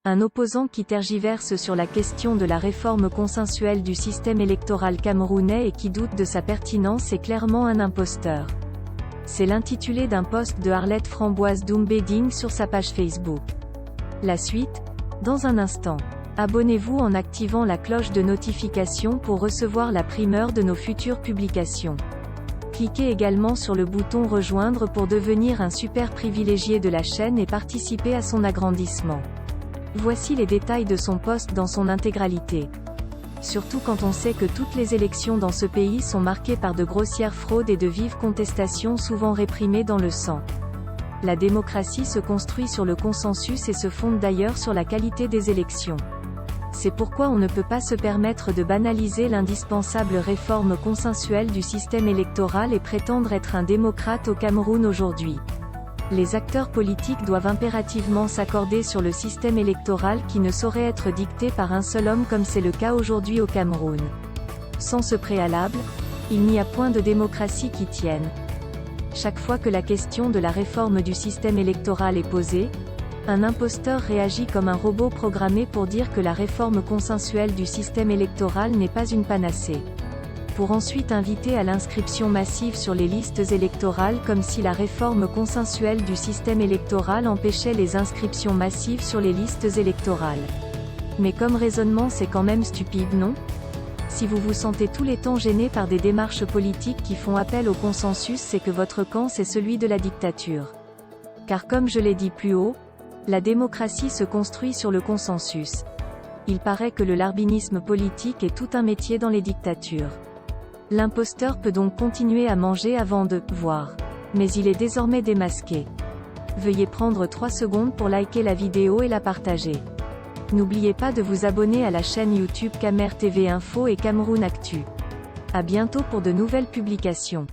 Un opposant qui tergiverse sur la question de la réforme consensuelle du système électoral camerounais et qui doute de sa pertinence est clairement un imposteur. C'est l'intitulé d'un post de Arlette Framboise Doumbeding sur sa page Facebook. La suite, dans un instant. Abonnez-vous en activant la cloche de notification pour recevoir la primeur de nos futures publications. Cliquez également sur le bouton Rejoindre pour devenir un super privilégié de la chaîne et participer à son agrandissement. Voici les détails de son post dans son intégralité. Surtout quand on sait que toutes les élections dans ce pays sont marquées par de grossières fraudes et de vives contestations souvent réprimées dans le sang. La démocratie se construit sur le consensus et se fonde d'ailleurs sur la qualité des élections. C'est pourquoi on ne peut pas se permettre de banaliser l'indispensable réforme consensuelle du système électoral et prétendre être un démocrate au Cameroun aujourd'hui. Les acteurs politiques doivent impérativement s'accorder sur le système électoral qui ne saurait être dicté par un seul homme comme c'est le cas aujourd'hui au Cameroun. Sans ce préalable, il n'y a point de démocratie qui tienne. Chaque fois que la question de la réforme du système électoral est posée, un imposteur réagit comme un robot programmé pour dire que la réforme consensuelle du système électoral n'est pas une panacée. Pour ensuite inviter à l'inscription massive sur les listes électorales comme si la réforme consensuelle du système électoral empêchait les inscriptions massives sur les listes électorales. Mais comme raisonnement c'est quand même stupide, non ? Si vous vous sentez tous les temps gêné par des démarches politiques qui font appel au consensus, c'est que votre camp c'est celui de la dictature. Car comme je l'ai dit plus haut, la démocratie se construit sur le consensus. Il paraît que le larbinisme politique est tout un métier dans les dictatures. L'imposteur peut donc continuer à manger avant de « voir ». Mais il est désormais démasqué. Veuillez prendre 3 secondes pour liker la vidéo et la partager. N'oubliez pas de vous abonner à la chaîne YouTube Camer TV Info et Cameroun Actu. À bientôt pour de nouvelles publications.